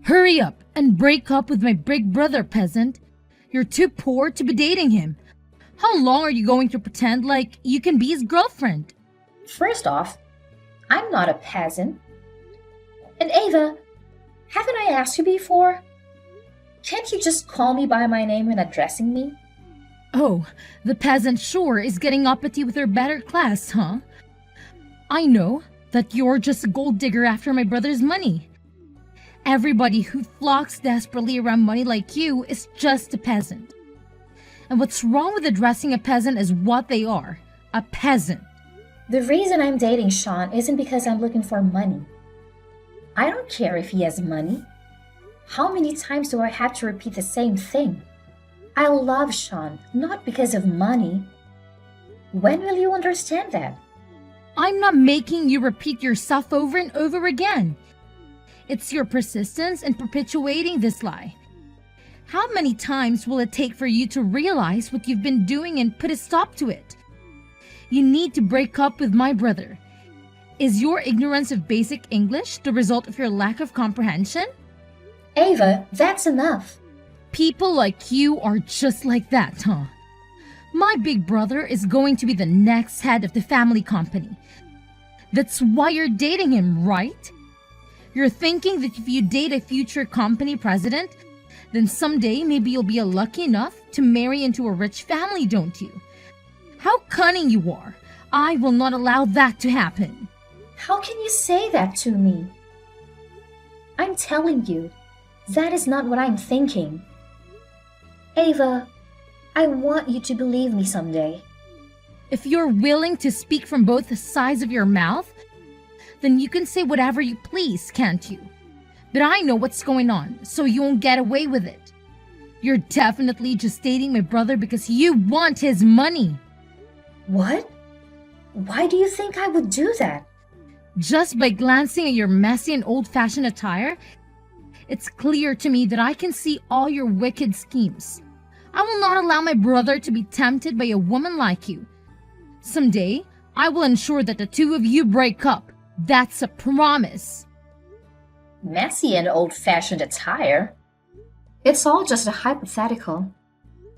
Hurry up and break up with my big brother, peasant. You're too poor to be dating him. How long are you going to pretend like you can be his girlfriend? First off, I'm not a peasant. And Ava, haven't I asked you before? Can't you just call me by my name when addressing me? Oh, the peasant sure is getting uppity with her better class, huh? I know that you're just a gold digger after my brother's money. Everybody who flocks desperately around money like you is just a peasant. And what's wrong with addressing a peasant as what they are, a peasant? The reason I'm dating Sean isn't because I'm looking for money. I don't care if he has money. How many times do I have to repeat the same thing? I love Sean, not because of money. When will you understand that? I'm not making you repeat yourself over and over again. It's your persistence in perpetuating this lie. How many times will it take for you to realize what you've been doing and put a stop to it? You need to break up with my brother. Is your ignorance of basic English the result of your lack of comprehension? Ava, that's enough. People like you are just like that, huh? My big brother is going to be the next head of the family company. That's why you're dating him, right? You're thinking that if you date a future company president, then someday maybe you'll be lucky enough to marry into a rich family, don't you? How cunning you are. I will not allow that to happen. How can you say that to me? I'm telling you, that is not what I'm thinking. Ava, I want you to believe me someday. If you're willing to speak from both sides of your mouth, then you can say whatever you please, can't you? But I know what's going on, so you won't get away with it. You're definitely just dating my brother because you want his money. What? Why do you think I would do that? Just by glancing at your messy and old-fashioned attire, it's clear to me that I can see all your wicked schemes. I will not allow my brother to be tempted by a woman like you. Someday, I will ensure that the two of you break up. That's a promise. Messy and old-fashioned attire? It's all just a hypothetical.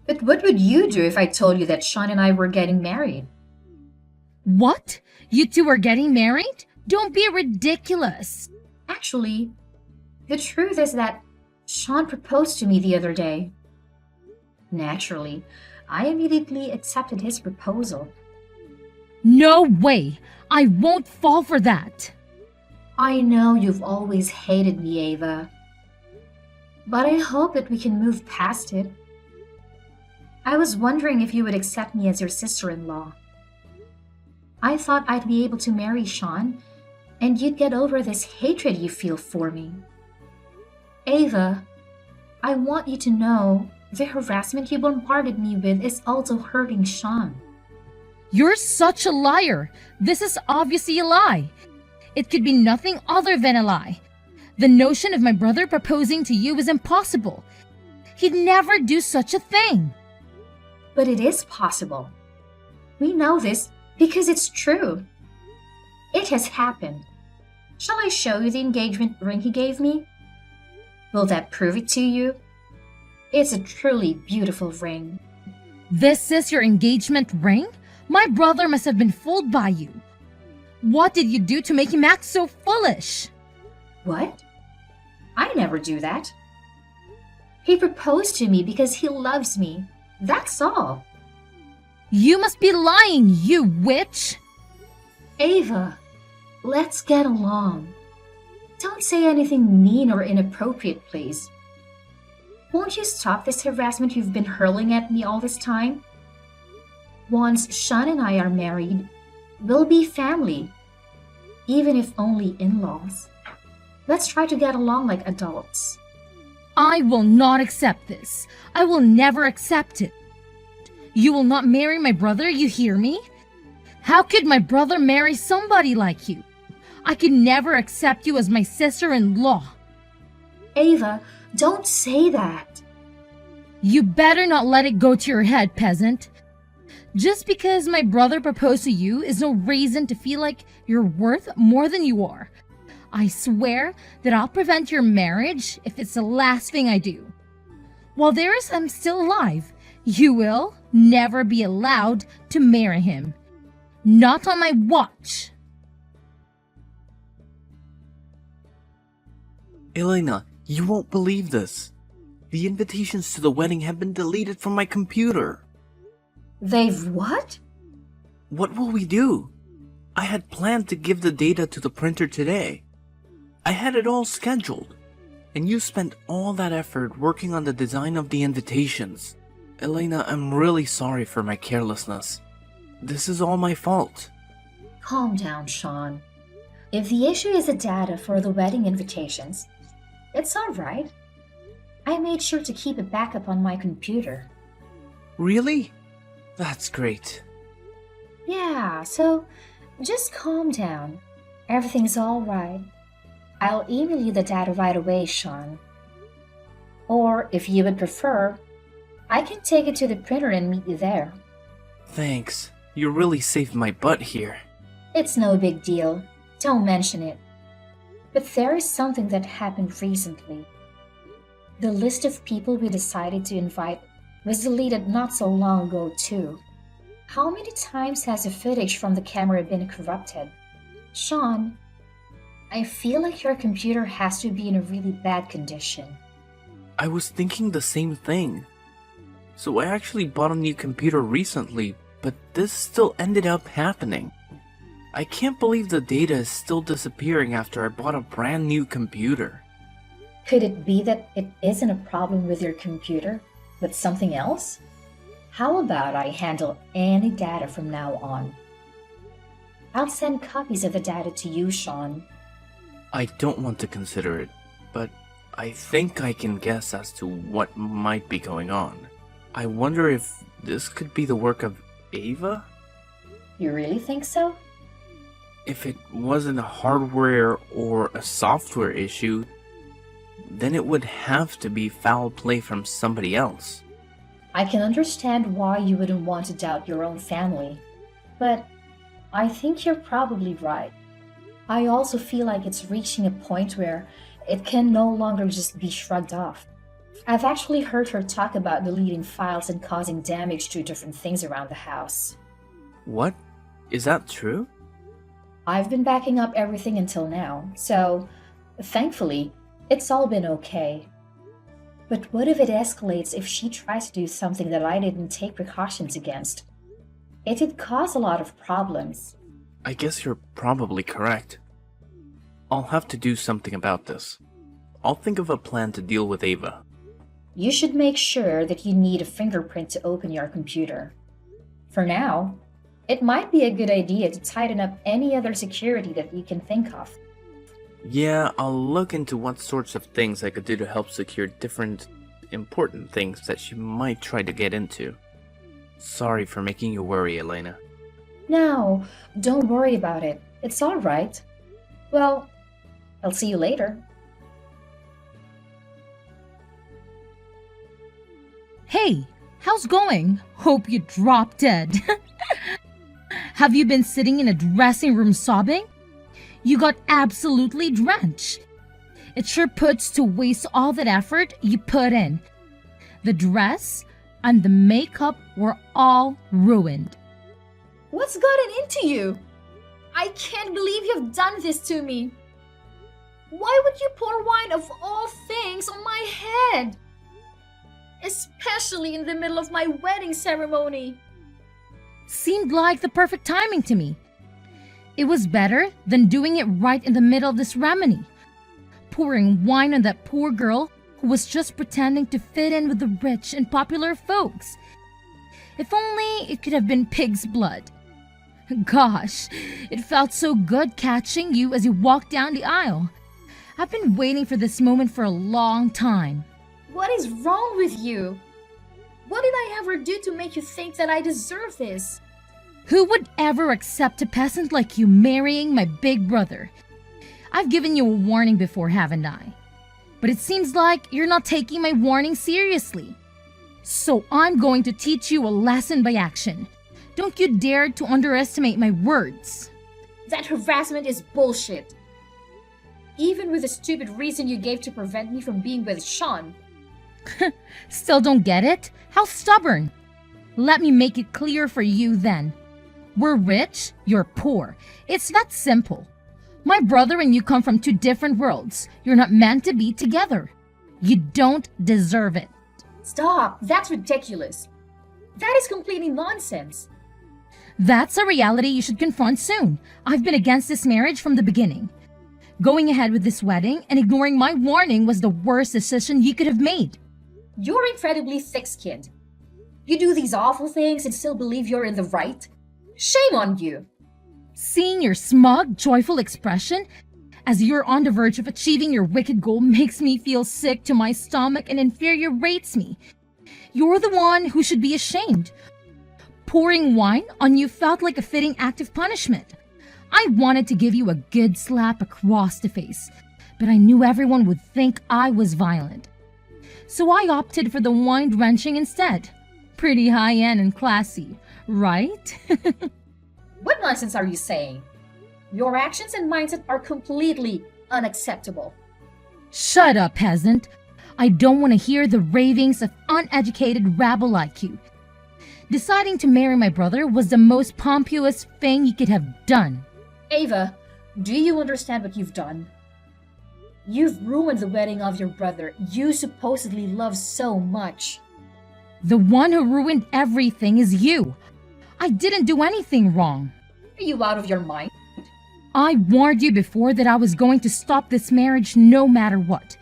But what would you do if I told you that Sean and I were getting married? What? You two are getting married? Don't be ridiculous. Actually, the truth is that Sean proposed to me the other day. Naturally, I immediately accepted his proposal. No way! I won't fall for that. I know you've always hated me, Ava. But I hope that we can move past it. I was wondering if you would accept me as your sister-in-law. I thought I'd be able to marry Sean, and you'd get over this hatred you feel for me. Ava, I want you to know the harassment you bombarded me with is also hurting Sean. You're such a liar. This is obviously a lie. It could be nothing other than a lie. The notion of my brother proposing to you is impossible. He'd never do such a thing. But it is possible. We know this because it's true. It has happened. Shall I show you the engagement ring he gave me? Will that prove it to you? It's a truly beautiful ring. This is your engagement ring? My brother must have been fooled by you. What did you do to make him act so foolish? What? I never do that. He proposed to me because he loves me. That's all. You must be lying, you witch! Ava, let's get along. Don't say anything mean or inappropriate, please. Won't you stop this harassment you've been hurling at me all this time? Once Sean and I are married, we'll be family, even if only in-laws. Let's try to get along like adults. I will not accept this. I will never accept it. You will not marry my brother, you hear me? How could my brother marry somebody like you? I could never accept you as my sister-in-law. Ava, don't say that. You better not let it go to your head, peasant. Just because my brother proposed to you is no reason to feel like you're worth more than you are. I swear that I'll prevent your marriage if it's the last thing I do. While I'm still alive, you will never be allowed to marry him. Not on my watch. Elena, you won't believe this. The invitations to the wedding have been deleted from my computer. They've what? What will we do? I had planned to give the data to the printer today. I had it all scheduled. And you spent all that effort working on the design of the invitations. Elena, I'm really sorry for my carelessness. This is all my fault. Calm down, Sean. If the issue is the data for the wedding invitations, it's all right. I made sure to keep a backup on my computer. Really? That's great. Yeah, so just calm down. Everything's all right. I'll email you the data right away, Sean. Or, if you would prefer, I can take it to the printer and meet you there. Thanks. You really saved my butt here. It's no big deal. Don't mention it. But there is something that happened recently. The list of people we decided to invite was deleted not so long ago, too. How many times has the footage from the camera been corrupted? Sean, I feel like your computer has to be in a really bad condition. I was thinking the same thing. So I actually bought a new computer recently, but this still ended up happening. I can't believe the data is still disappearing after I bought a brand new computer. Could it be that it isn't a problem with your computer, but something else? How about I handle any data from now on? I'll send copies of the data to you, Sean. I don't want to consider it, but I think I can guess as to what might be going on. I wonder if this could be the work of Ava? You really think so? If it wasn't a hardware or a software issue, then it would have to be foul play from somebody else. I can understand why you wouldn't want to doubt your own family, but I think you're probably right. I also feel like it's reaching a point where it can no longer just be shrugged off. I've actually heard her talk about deleting files and causing damage to different things around the house. What? Is that true? I've been backing up everything until now, so thankfully, it's all been okay. But what if it escalates if she tries to do something that I didn't take precautions against? It'd cause a lot of problems. I guess you're probably correct. I'll have to do something about this. I'll think of a plan to deal with Ava. You should make sure that you need a fingerprint to open your computer. For now, it might be a good idea to tighten up any other security that you can think of. Yeah, I'll look into what sorts of things I could do to help secure different important things that she might try to get into. Sorry for making you worry, Elena. No, don't worry about it. It's all right. Well, I'll see you later. Hey, how's going? Hope you dropped dead. Have you been sitting in a dressing room sobbing? You got absolutely drenched. It sure puts to waste all that effort you put in. The dress and the makeup were all ruined. What's gotten into you? I can't believe you've done this to me. Why would you pour wine of all things on my head? Especially in the middle of my wedding ceremony. Seemed like the perfect timing to me. It was better than doing it right in the middle of the ceremony. Pouring wine on that poor girl who was just pretending to fit in with the rich and popular folks. If only it could have been pig's blood. Gosh, it felt so good catching you as you walked down the aisle. I've been waiting for this moment for a long time. What is wrong with you? What did I ever do to make you think that I deserve this? Who would ever accept a peasant like you marrying my big brother? I've given you a warning before, haven't I? But it seems like you're not taking my warning seriously. So I'm going to teach you a lesson by action. Don't you dare to underestimate my words. That harassment is bullshit. even with the stupid reason you gave to prevent me from being with Sean. Still don't get it? How stubborn! Let me make it clear for you then. We're rich, you're poor. It's that simple. My brother and you come from two different worlds. You're not meant to be together. You don't deserve it. Stop! That's ridiculous. That is completely nonsense. That's a reality you should confront soon. I've been against this marriage from the beginning. Going ahead with this wedding and ignoring my warning was the worst decision you could have made. You're incredibly thick-skinned. You do these awful things and still believe you're in the right? Shame on you! Seeing your smug, joyful expression as you're on the verge of achieving your wicked goal makes me feel sick to my stomach and infuriates me. You're the one who should be ashamed. Pouring wine on you felt like a fitting act of punishment. I wanted to give you a good slap across the face, but I knew everyone would think I was violent. So I opted for the wine drenching instead. Pretty high-end and classy, right? What nonsense are you saying? Your actions and mindset are completely unacceptable. Shut up, peasant. I don't want to hear the ravings of uneducated rabble like you. Deciding to marry my brother was the most pompous thing you could have done. Ava, do you understand what you've done? You've ruined the wedding of your brother you supposedly love so much. The one who ruined everything is you. I didn't do anything wrong. Are you out of your mind? I warned you before that I was going to stop this marriage no matter what.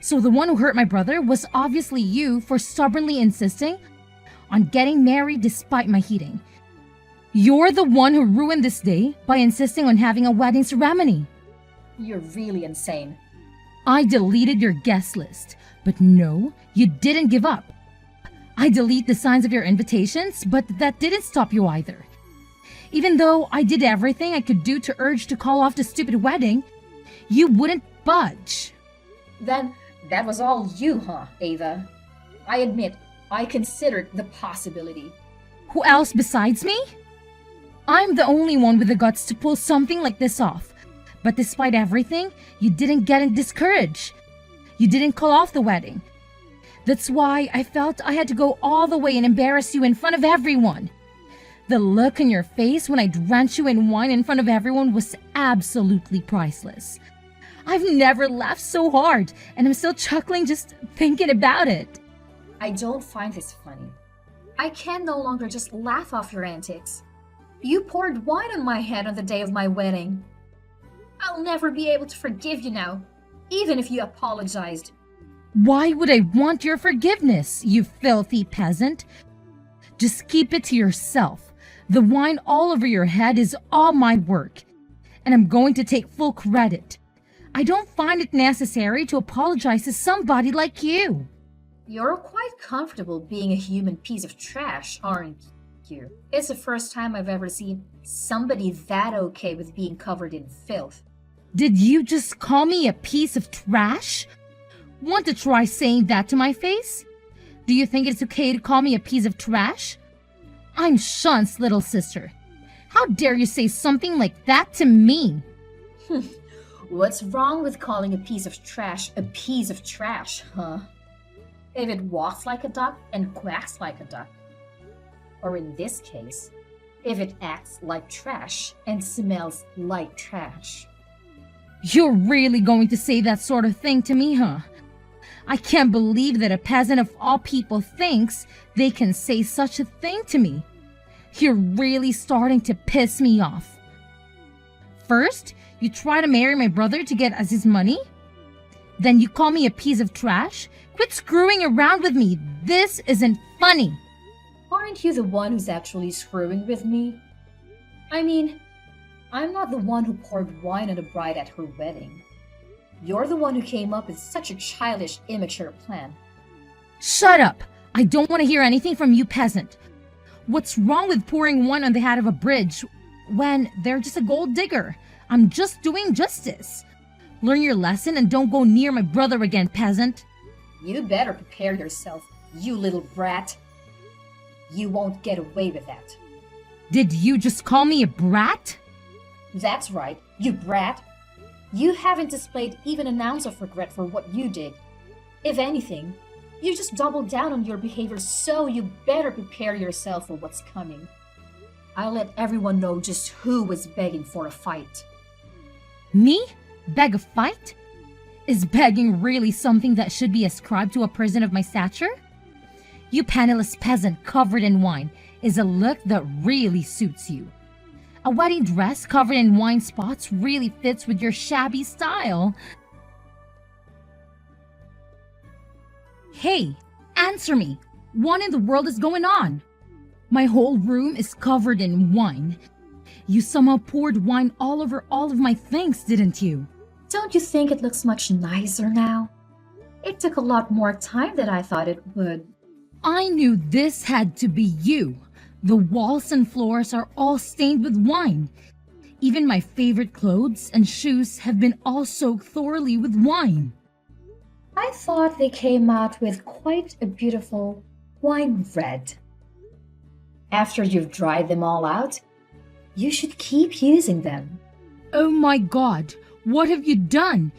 So the one who hurt my brother was obviously you for stubbornly insisting on getting married despite my heating. You're the one who ruined this day by insisting on having a wedding ceremony. You're really insane. I deleted your guest list, but no, you didn't give up. I deleted the signs of your invitations, but that didn't stop you either. Even though I did everything I could do to urge to call off the stupid wedding, you wouldn't budge. Then that was all you, huh, Ava? I admit, I considered the possibility. Who else besides me? I'm the only one with the guts to pull something like this off. But despite everything, you didn't get discouraged. You didn't call off the wedding. That's why I felt I had to go all the way and embarrass you in front of everyone. The look on your face when I drenched you in wine in front of everyone was absolutely priceless. I've never laughed so hard, and I'm still chuckling just thinking about it. I don't find this funny. I can no longer just laugh off your antics. You poured wine on my head on the day of my wedding. I'll never be able to forgive you now, even if you apologized. Why would I want your forgiveness, you filthy peasant? Just keep it to yourself. The wine all over your head is all my work, and I'm going to take full credit. I don't find it necessary to apologize to somebody like you. You're quite comfortable being a human piece of trash, aren't you? It's the first time I've ever seen somebody that okay with being covered in filth. Did you just call me a piece of trash? Want to try saying that to my face? Do you think it's okay to call me a piece of trash? I'm Sean's little sister. How dare you say something like that to me? What's wrong with calling a piece of trash, huh? If it walks like a duck and quacks like a duck. Or in this case, if it acts like trash and smells like trash. You're really going to say that sort of thing to me, huh? I can't believe that a peasant of all people thinks they can say such a thing to me. You're really starting to piss me off. First, you try to marry my brother to get us his money. Then you call me a piece of trash. Quit screwing around with me. This isn't funny. Aren't you the one who's actually screwing with me? I mean, I'm not the one who poured wine on the bride at her wedding. You're the one who came up with such a childish, immature plan. Shut up! I don't want to hear anything from you, peasant. What's wrong with pouring wine on the head of a bridge when they're just a gold digger? I'm just doing justice. Learn your lesson and don't go near my brother again, peasant. You better prepare yourself, you little brat. You won't get away with that. Did you just call me a brat? That's right, you brat. You haven't displayed even an ounce of regret for what you did. If anything, you just doubled down on your behavior, so you better prepare yourself for what's coming. I'll let everyone know just who was begging for a fight. Me? Beg a fight? Is begging really something that should be ascribed to a person of my stature? You penniless peasant covered in wine is a look that really suits you. A wedding dress covered in wine spots really fits with your shabby style. Hey, answer me. What in the world is going on? My whole room is covered in wine. You somehow poured wine all over all of my things, didn't you? Don't you think it looks much nicer now? It took a lot more time than I thought it would. I knew this had to be you. The walls and floors are all stained with wine. Even my favorite clothes and shoes have been all soaked thoroughly with wine. I thought they came out with quite a beautiful wine red. After you've dried them all out, you should keep using them. Oh my god, what have you done?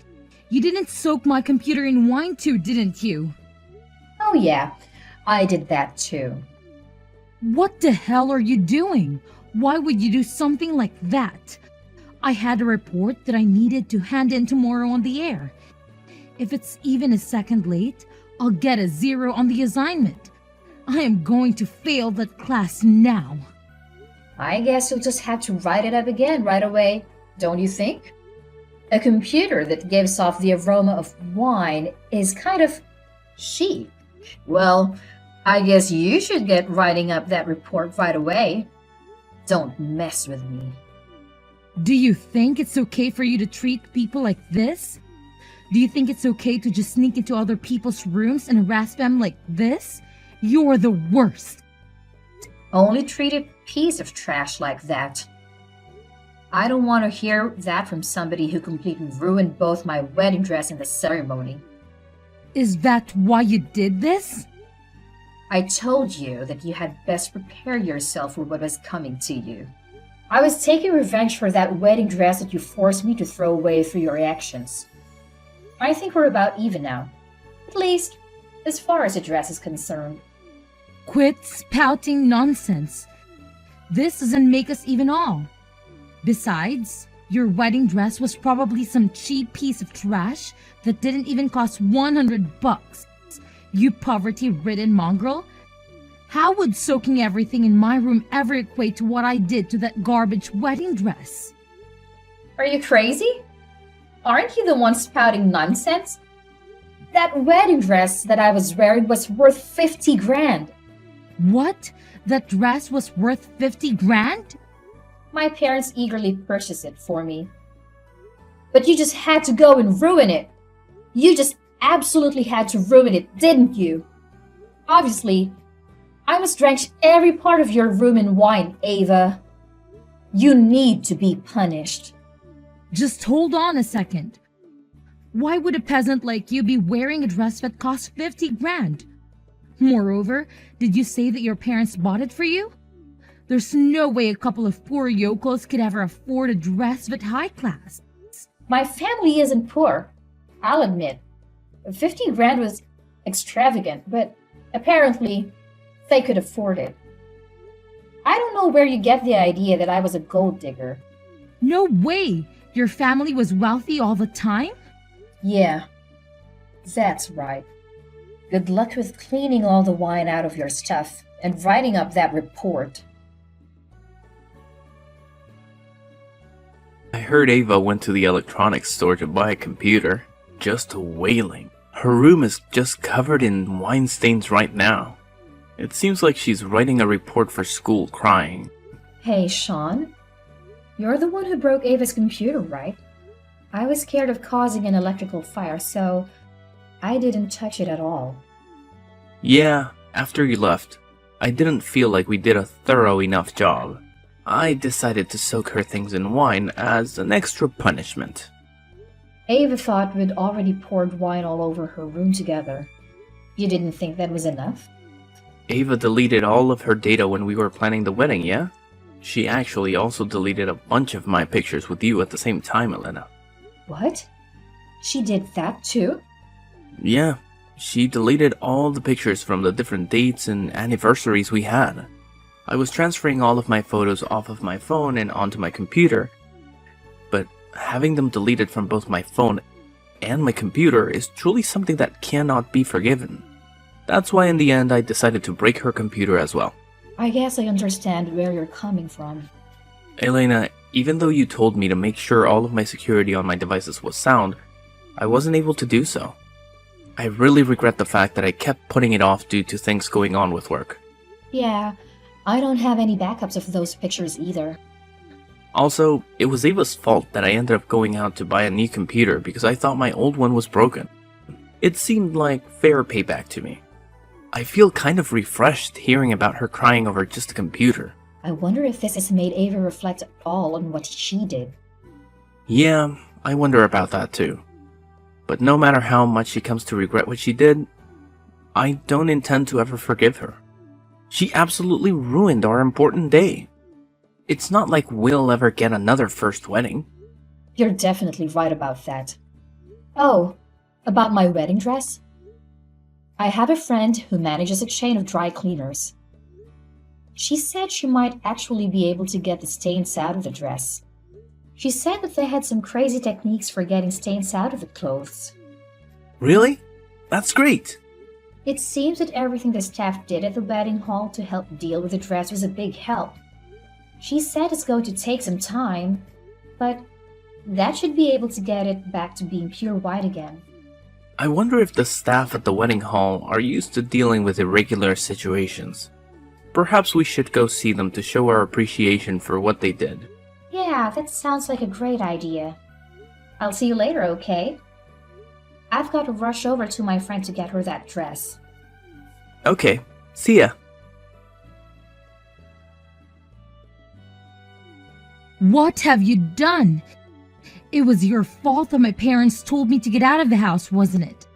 You didn't soak my computer in wine too, didn't you? Oh yeah, I did that too. What the hell are you doing? Why would you do something like that? I had a report that I needed to hand in tomorrow on the air. If it's even a second late, I'll get a 0 on the assignment. I am going to fail that class now. I guess you'll just have to write it up again right away, don't you think? A computer that gives off the aroma of wine is kind of chic. Well, I guess you should get writing up that report right away. Don't mess with me. Do you think it's okay for you to treat people like this? Do you think it's okay to just sneak into other people's rooms and harass them like this? You're the worst. Only treat a piece of trash like that. I don't want to hear that from somebody who completely ruined both my wedding dress and the ceremony. Is that why you did this? I told you that you had best prepare yourself for what was coming to you. I was taking revenge for that wedding dress that you forced me to throw away through your actions. I think we're about even now. At least, as far as the dress is concerned. Quit spouting nonsense. This doesn't make us even all. Besides, your wedding dress was probably some cheap piece of trash that didn't even cost $100. You poverty-ridden mongrel. How would soaking everything in my room ever equate to what I did to that garbage wedding dress? Are you crazy? Aren't you the one spouting nonsense? That wedding dress that I was wearing was worth 50 grand. What? That dress was worth 50 grand? My parents eagerly purchased it for me. But you just had to go and ruin it. You just absolutely had to ruin it, didn't you? Obviously, I must drench every part of your room in wine, Ava. You need to be punished. Just hold on a second. Why would a peasant like you be wearing a dress that costs 50 grand? Moreover, did you say that your parents bought it for you? There's no way a couple of poor yokels could ever afford a dress that high class. My family isn't poor, I'll admit. 50 grand was extravagant, but apparently they could afford it. I don't know where you get the idea that I was a gold digger. No way! Your family was wealthy all the time? Yeah, that's right. Good luck with cleaning all the wine out of your stuff and writing up that report. I heard Ava went to the electronics store to buy a computer. Just wailing. Her room is just covered in wine stains right now. It seems like she's writing a report for school crying. Hey, Sean. You're the one who broke Ava's computer, right? I was scared of causing an electrical fire, so I didn't touch it at all. Yeah, after you left, I didn't feel like we did a thorough enough job. I decided to soak her things in wine as an extra punishment. Ava thought we'd already poured wine all over her room together. You didn't think that was enough? Ava deleted all of her data when we were planning the wedding, yeah? She actually also deleted a bunch of my pictures with you at the same time, Elena. What? She did that too? Yeah, she deleted all the pictures from the different dates and anniversaries we had. I was transferring all of my photos off of my phone and onto my computer, but having them deleted from both my phone and my computer is truly something that cannot be forgiven. That's why in the end I decided to break her computer as well. I guess I understand where you're coming from. Elena, even though you told me to make sure all of my security on my devices was sound, I wasn't able to do so. I really regret the fact that I kept putting it off due to things going on with work. Yeah, I don't have any backups of those pictures either. Also, it was Ava's fault that I ended up going out to buy a new computer because I thought my old one was broken. It seemed like fair payback to me. I feel kind of refreshed hearing about her crying over just a computer. I wonder if this has made Ava reflect at all on what she did. Yeah, I wonder about that too. But no matter how much she comes to regret what she did, I don't intend to ever forgive her. She absolutely ruined our important day. It's not like we'll ever get another first wedding. You're definitely right about that. Oh, about my wedding dress? I have a friend who manages a chain of dry cleaners. She said she might actually be able to get the stains out of the dress. She said that they had some crazy techniques for getting stains out of the clothes. Really? That's great. It seems that everything the staff did at the wedding hall to help deal with the dress was a big help. She said it's going to take some time, but that should be able to get it back to being pure white again. I wonder if the staff at the wedding hall are used to dealing with irregular situations. Perhaps we should go see them to show our appreciation for what they did. Yeah, that sounds like a great idea. I'll see you later, okay? I've got to rush over to my friend to get her that dress. Okay, see ya. What have you done? It was your fault that my parents told me to get out of the house, wasn't it?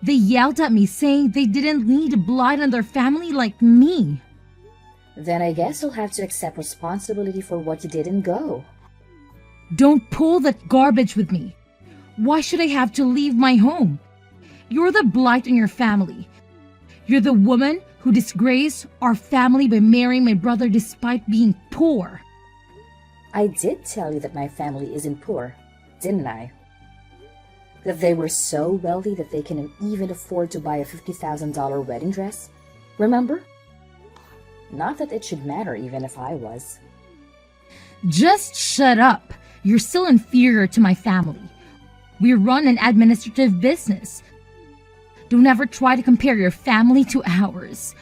They yelled at me saying they didn't need a blight on their family like me. Then I guess you'll have to accept responsibility for what you did and go. Don't pull that garbage with me. Why should I have to leave my home? You're the blight on your family. You're the woman who disgraced our family by marrying my brother despite being poor. I did tell you that my family isn't poor, didn't I? That they were so wealthy that they can even afford to buy a $50,000 wedding dress? Remember? Not that it should matter even if I was. Just shut up. You're still inferior to my family. We run an administrative business. Don't ever try to compare your family to ours.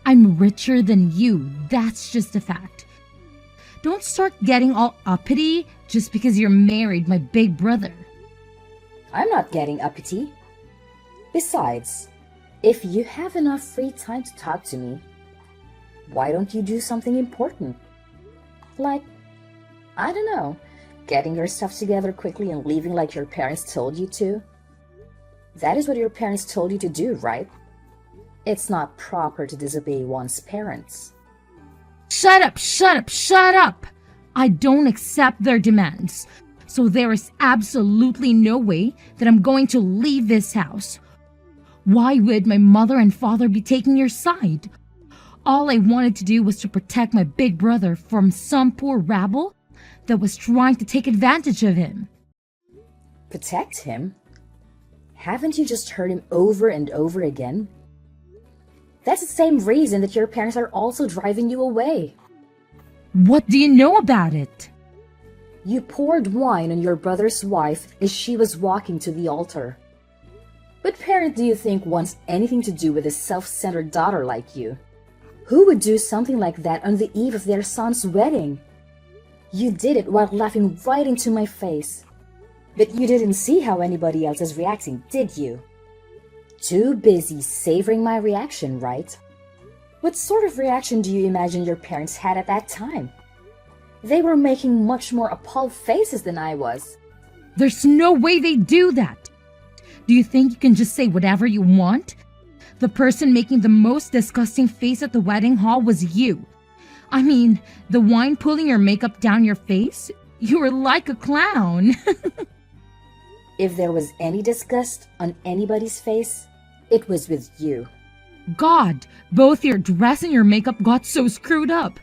I'm richer than you, that's just a fact. Don't start getting all uppity just because you're married, my big brother. I'm not getting uppity. Besides, if you have enough free time to talk to me, why don't you do something important? Like, I don't know, getting your stuff together quickly and leaving like your parents told you to? That is what your parents told you to do, right? It's not proper to disobey one's parents. Shut up, shut up, shut up! I don't accept their demands. So there is absolutely no way that I'm going to leave this house. Why would my mother and father be taking your side? All I wanted to do was to protect my big brother from some poor rabble that was trying to take advantage of him. Protect him? Haven't you just heard him over and over again? That's the same reason that your parents are also driving you away. What do you know about it? You poured wine on your brother's wife as she was walking to the altar. What parent do you think wants anything to do with a self-centered daughter like you? Who would do something like that on the eve of their son's wedding? You did it while laughing right into my face. But you didn't see how anybody else is reacting, did you? Too busy savoring my reaction, right? What sort of reaction do you imagine your parents had at that time? They were making much more appalled faces than I was. There's no way they do that. Do you think you can just say whatever you want? The person making the most disgusting face at the wedding hall was you. I mean, the wine pulling your makeup down your face? You were like a clown. If there was any disgust on anybody's face, it was with you. God, both your dress and your makeup got so screwed up.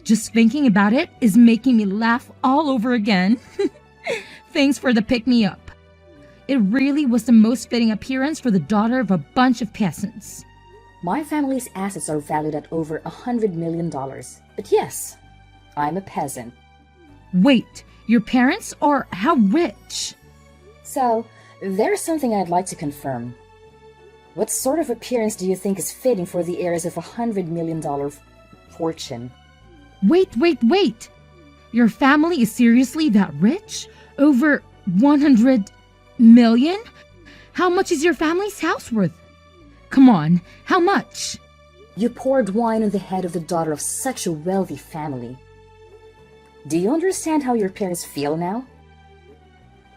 Just thinking about it is making me laugh all over again. Thanks for the pick-me-up. It really was the most fitting appearance for the daughter of a bunch of peasants. My family's assets are valued at over $100 million. But yes, I'm a peasant. Wait, your parents are how rich? So, there's something I'd like to confirm. What sort of appearance do you think is fitting for the heirs of $100 million fortune? Wait. Your family is seriously that rich? Over 100 million? How much is your family's house worth? Come on, how much? You poured wine on the head of the daughter of such a wealthy family. Do you understand how your parents feel now?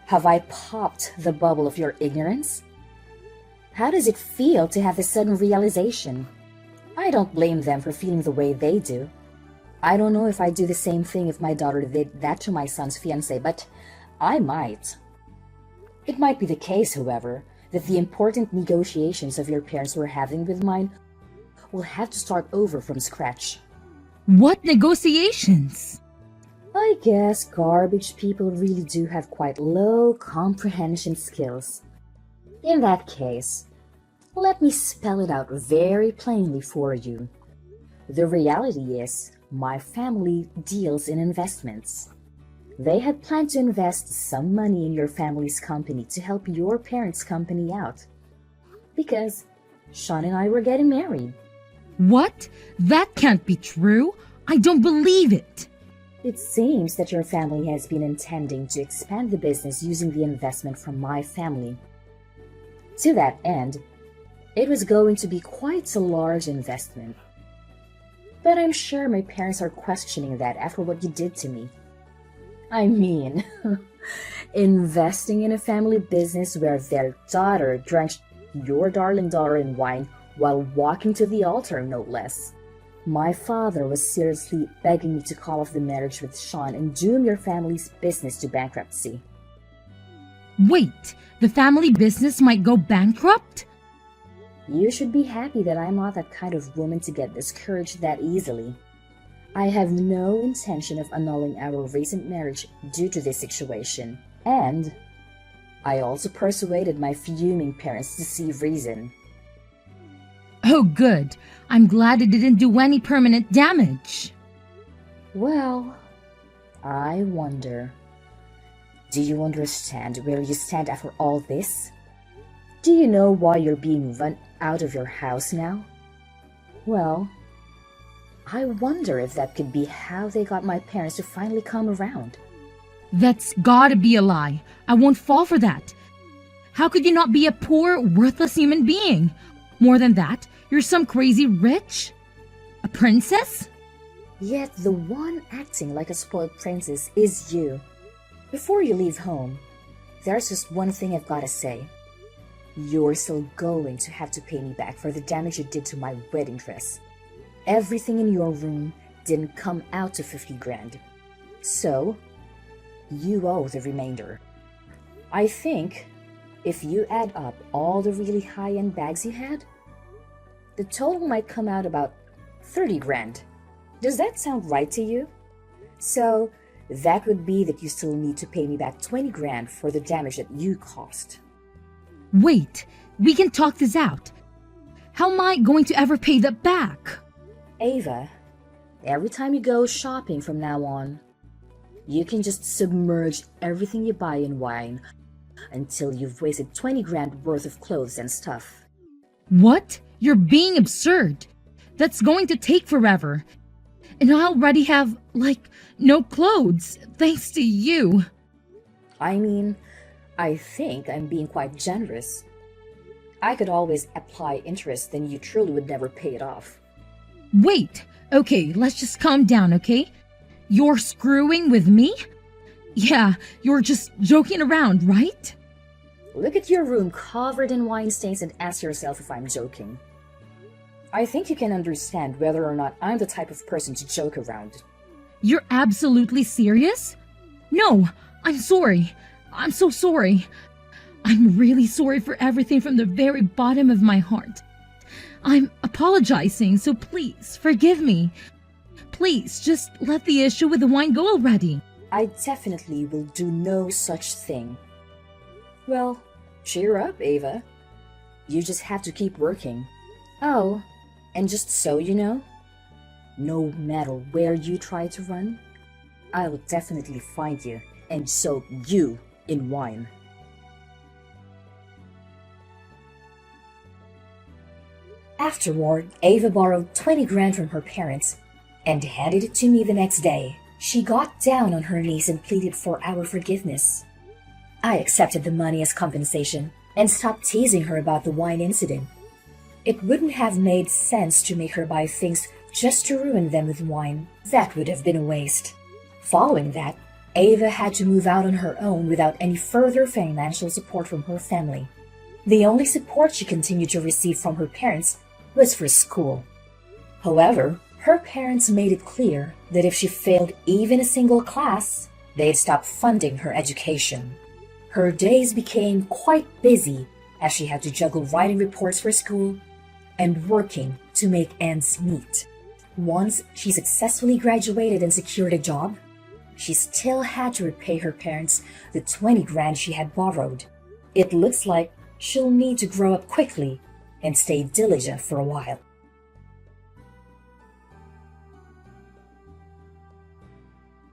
Have I popped the bubble of your ignorance? How does it feel to have this sudden realization? I don't blame them for feeling the way they do. I don't know if I'd do the same thing if my daughter did that to my son's fiancé, but I might. It might be the case, however, that the important negotiations of your parents were having with mine will have to start over from scratch. What negotiations? I guess garbage people really do have quite low comprehension skills. In that case, let me spell it out very plainly for you. The reality is, my family deals in investments. They had planned to invest some money in your family's company to help your parents' company out. Because Sean and I were getting married. What? That can't be true. I don't believe it. It seems that your family has been intending to expand the business using the investment from my family. To that end, it was going to be quite a large investment. But I'm sure my parents are questioning that after what you did to me. I mean, investing in a family business where their daughter drenched your darling daughter in wine while walking to the altar, no less. My father was seriously begging me to call off the marriage with Sean and doom your family's business to bankruptcy. Wait, the family business might go bankrupt? You should be happy that I'm not that kind of woman to get discouraged that easily. I have no intention of annulling our recent marriage due to this situation, and I also persuaded my fuming parents to see reason. Oh, good. I'm glad it didn't do any permanent damage. Well, I wonder. Do you understand where you stand after all this? Do you know why you're being run out of your house now? Well, I wonder if that could be how they got my parents to finally come around. That's gotta be a lie. I won't fall for that. How could you not be a poor, worthless human being? More than that, you're some crazy rich? A princess? Yet the one acting like a spoiled princess is you. Before you leave home, there's just one thing I've got to say. You're still going to have to pay me back for the damage you did to my wedding dress. Everything in your room didn't come out to 50 grand. So, you owe the remainder. I think if you add up all the really high-end bags you had, the total might come out about 30 grand. Does that sound right to you? So, that would be that you still need to pay me back 20 grand for the damage that you caused. Wait, we can talk this out. How am I going to ever pay that back? Ava, every time you go shopping from now on, you can just submerge everything you buy in wine until you've wasted 20 grand worth of clothes and stuff. What? You're being absurd. That's going to take forever. And I already have, no clothes, thanks to you. I mean, I think I'm being quite generous. I could always apply interest, then you truly would never pay it off. Wait, okay, let's just calm down, okay? You're screwing with me? Yeah, you're just joking around, right? Look at your room covered in wine stains and ask yourself if I'm joking. I think you can understand whether or not I'm the type of person to joke around. You're absolutely serious? No, I'm sorry. I'm so sorry. I'm really sorry for everything from the very bottom of my heart. I'm apologizing, so please forgive me. Please, just let the issue with the wine go already. I definitely will do no such thing. Well, cheer up, Ava. You just have to keep working. Oh, and just so you know, no matter where you try to run, I'll definitely find you and soak you in wine. Afterward, Ava borrowed 20 grand from her parents and handed it to me the next day. She got down on her knees and pleaded for our forgiveness. I accepted the money as compensation and stopped teasing her about the wine incident. It wouldn't have made sense to make her buy things just to ruin them with wine. That would have been a waste. Following that, Ava had to move out on her own without any further financial support from her family. The only support she continued to receive from her parents was for school. However, her parents made it clear that if she failed even a single class, they'd stop funding her education. Her days became quite busy as she had to juggle writing reports for school and working to make ends meet. Once she successfully graduated and secured a job, she still had to repay her parents the 20 grand she had borrowed. It looks like she'll need to grow up quickly and stay diligent for a while.